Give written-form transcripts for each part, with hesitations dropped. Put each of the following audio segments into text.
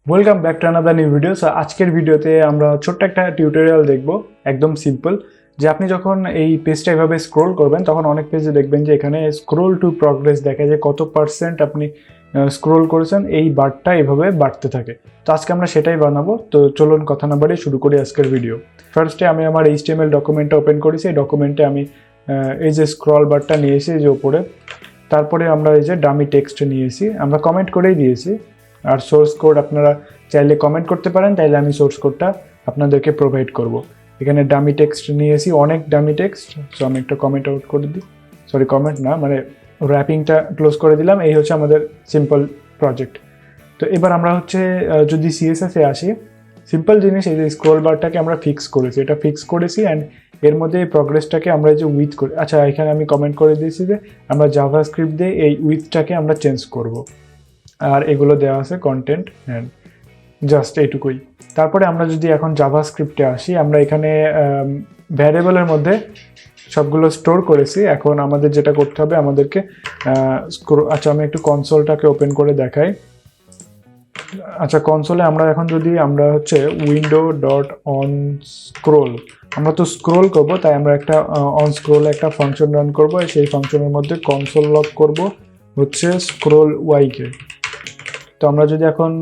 Welcome back to another new video. So আজকের ভিডিওতে আমরা ছোট্ট একটা টিউটোরিয়াল দেখব, একদম সিম্পল। যে আপনি যখন এই পেজটা এভাবে স্ক্রোল করবেন তখন অনেক পেজে দেখবেন যে এখানে স্ক্রোল টু প্রগ্রেস দেখা যায়, কত পার্সেন্ট আপনি স্ক্রোল করেছেন এই বারটা এভাবে বাড়তে থাকে। তো আজকে আমরা সেটাই বানাবো। তো চলুন কথা না বাড়িয়ে শুরু করি আজকের ভিডিও। ফার্স্টে আমি আমার HTML ডকুমেন্টটা ওপেন করেছি। এই ডকুমেন্টে আমি এই যে স্ক্রল বারটা নিয়েছি এই যে উপরে, তারপরে আমরা এই যে ডামি টেক্সট নিয়েছি, আমরা কমেন্ট করেই দিয়েছি। আর সোর্স কোড আপনারা চাইলে কমেন্ট করতে পারেন, তাইলে আমি সোর্স কোডটা আপনাদেরকে প্রোভাইড করব। এখানে ডামি টেক্সট নিয়েছি, অনেক ডামি টেক্সট। সো আমি একটা কমেন্ট আউট করে দিই, সরি কমেন্ট না, মানে র্যাপিংটা ক্লোজ করে দিলাম। এই হচ্ছে আমাদের সিম্পল প্রজেক্ট। তো এবার আমরা হচ্ছে যদি CSS-এ আসি, সিম্পল জিনিস, এই যে স্ক্রোল বারটাকে আমরা ফিক্স করেছি, এটা ফিক্স করেছি। অ্যান্ড এর মধ্যে এই প্রগ্রেসটাকে আমরা যে উইথ করি, আচ্ছা এখানে আমি কমেন্ট করে দিয়েছি যে আমরা জাভাস্ক্রিপ্ট দিয়ে এই উইথটাকে আমরা চেঞ্জ করব। আর এগুলো দেওয়া আছে কন্টেন্ট অ্যান্ড জাস্ট এইটুকুই। তারপরে আমরা যদি এখন জাভাস্ক্রিপ্টে আসি, আমরা এখানে ভ্যারিয়েবলের মধ্যে সবগুলো স্টোর করেছি। এখন আমাদের যেটা করতে হবে, আমাদেরকে আচ্ছা আমি একটু কনসোলটাকে ওপেন করে দেখাই। আচ্ছা কনসোলে আমরা এখন যদি আমরা হচ্ছে উইন্ডো ডট অন স্ক্রোল, আমরা তো স্ক্রোল করব, তাই আমরা একটা অন স্ক্রোলে একটা ফাংশন রান করব। সেই ফাংশনের মধ্যে কনসোল লক করব হচ্ছে স্ক্রোল ওয়াইকে। তো আমরা যদি এখন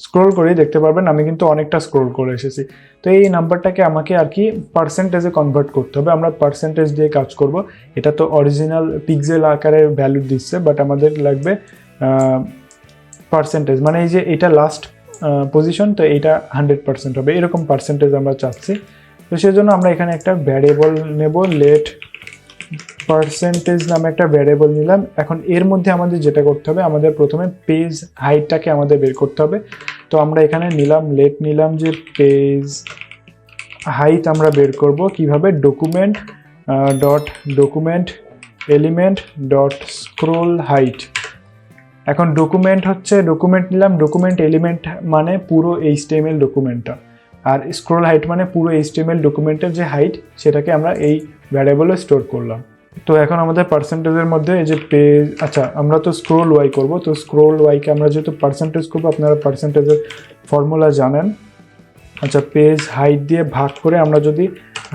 স্ক্রোল করি দেখতে পারবেন আমি কিন্তু অনেকটা স্ক্রোল করে এসেছি। তো এই নাম্বারটাকে আমাকে আর কি পার্সেন্টেজে কনভার্ট করতে হবে। আমরা পার্সেন্টেজ দিয়ে কাজ করব। এটা তো অরিজিনাল পিক্সেল আকারে ভ্যালু দিচ্ছে, বাট আমাদের লাগবে পার্সেন্টেজ, মানে এই যে এটা লাস্ট পজিশন, তো এইটা 100% হবে, এরকম পার্সেন্টেজ আমরা চাচ্ছি। তো সেজন্য আমরা এখানে একটা ভ্যারিয়েবল নেব, লেট পার্সেন্টেজ নামে একটা ভ্যারিয়েবল নিলাম। এখন এর মধ্যে আমাদের যেটা করতে হবে, আমাদের প্রথমে পেজ হাইটটাকে আমাদের বের করতে হবে। তো আমরা এখানে নিলাম যে পেজ হাইট আমরা বের করব কিভাবে, document element dot scroll height. এখন ডকুমেন্ট নিলাম, ডকুমেন্ট এলিমেন্ট মানে পুরো HTML ডকুমেন্টটা, আর স্ক্রোল হাইট মানে পুরো HTML ডকুমেন্টের যে হাইট সেটাকে আমরা এই ভ্যারিয়েবলে স্টোর করলাম। তো এখন আমাদের পার্সেন্টেজের মধ্যে এই যে পেজ, আচ্ছা আমরা তো স্ক্রোল ওয়াই করব, তো স্ক্রোল ওয়াইকে আমরা যেহেতু পার্সেন্টেজ করবো, আপনারা পার্সেন্টেজের ফর্মুলা জানেন। আচ্ছা পেজ হাইট দিয়ে ভাগ করে আমরা যদি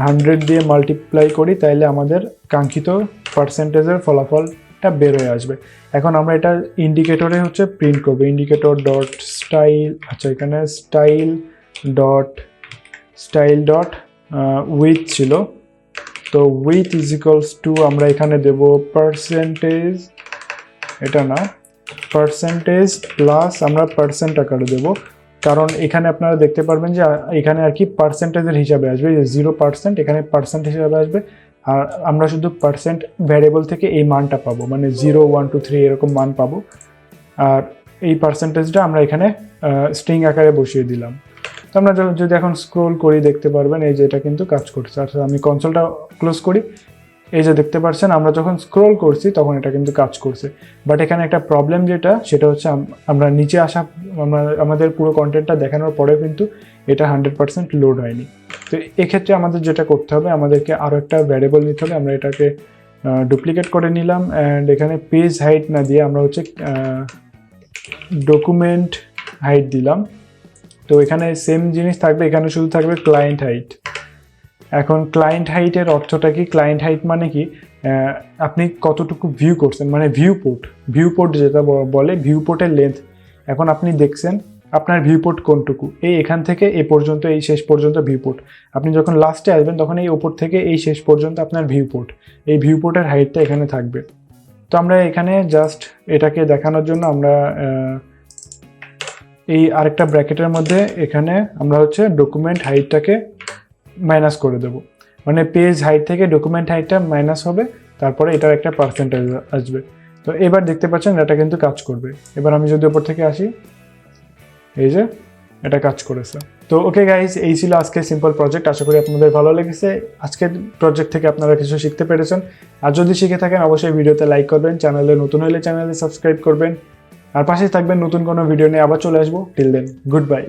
100 দিয়ে মাল্টিপ্লাই করি, তাইলে আমাদের কাঙ্ক্ষিত পার্সেন্টেজের ফলাফলটা বের হয়ে আসবে। এখন আমরা এটা ইন্ডিকেটরে হচ্ছে প্রিন্ট করবো, ইন্ডিকেটর ডট স্টাইল, আচ্ছা এখানে স্টাইল ডট উইথ ছিল। তো উইথ ইজ ইকুয়ালস টু আমরা এখানে দেব পার্সেন্টেজ, এটা না, পার্সেন্টেজ প্লাস আমরা পার্সেন্ট আকারে দেব, কারণ এখানে আপনারা দেখতে পারবেন যে এখানে আর কি পার্সেন্টেজের হিসাবে আসবে, 0%, এখানে পার্সেন্ট হিসাবে আসবে। আর আমরা শুধু পার্সেন্ট ভ্যারিয়েবল থেকে এই মানটা পাবো, মানে 0 1 2 3 এরকম মান পাবো। আর এই পার্সেন্টেজটা আমরা এখানে স্ট্রিং আকারে বসিয়ে দিলাম। তো আমরা যদি এখন স্ক্রোল করি দেখতে পারবেন এই যে এটা কিন্তু কাজ করছে। আর আমি কনসোলটা ক্লোজ করি, এই যে দেখতে পাচ্ছেন আমরা যখন স্ক্রোল করছি তখন এটা কিন্তু কাজ করছে। বাট এখানে একটা প্রবলেম সেটা হচ্ছে আমরা নিচে আসা, আমাদের পুরো কন্টেন্টটা দেখানোর পরে কিন্তু এটা 100% লোড হয়নি। তো এক্ষেত্রে আমাদের যেটা করতে হবে, আমাদেরকে আরও একটা ভ্যারিয়েবল নিতে হবে। আমরা এটাকে ডুপ্লিকেট করে নিলাম, অ্যান্ড এখানে পেজ হাইট না দিয়ে আমরা হচ্ছে ডকুমেন্ট হাইট দিলাম। তো এখানে সেম জিনিস থাকবে, এখানে শুধু থাকবে ক্লায়েন্ট হাইট। এখন ক্লায়েন্ট হাইটের অর্থটা কি, ক্লায়েন্ট হাইট মানে কি, আপনি কতটুকু ভিউ করছেন, মানে ভিউপোর্ট যেটা বলে, ভিউপোর্টের লেন্থ। এখন আপনি দেখছেন আপনার ভিউপোর্ট কোনটুকু, এখান থেকে এ পর্যন্ত, এই শেষ পর্যন্ত ভিউপোর্ট। আপনি যখন লাস্টে আসবেন তখন এই ওপর থেকে এই শেষ পর্যন্ত আপনার ভিউপোর্ট, এই ভিউপোর্টের হাইটটা এখানে থাকবে। তো আমরা এখানে জাস্ট এটাকে দেখানোর জন্য আমরা এই আরেকটা ব্র্যাকেটের মধ্যে এখানে আমরা হচ্ছে ডকুমেন্ট হাইটটাকে মাইনাস করে দেবো, মানে পেজ হাইট থেকে ডকুমেন্ট হাইটটা মাইনাস হবে, তারপরে এটার একটা পার্সেন্টেজ আসবে। তো এবার দেখতে পাচ্ছেন এটা কিন্তু কাজ করবে। এবার আমি যদি ওপর থেকে আসি, এই যে এটা কাজ করেছে। তো ওকে গাইজ, এই ছিল আজকে সিম্পল প্রজেক্ট। আশা করি আপনাদের ভালো লেগেছে। আজকের প্রজেক্ট থেকে আপনারা কিছু শিখতে পেরেছেন। আর যদি শিখে থাকেন অবশ্যই ভিডিওতে লাইক করবেন, চ্যানেলে নতুন হলে চ্যানেলে সাবস্ক্রাইব করবেন, আর পাশেই থাকবেন। নতুন কোনো ভিডিও নিয়ে আবার চলে আসবো। Till then, good by.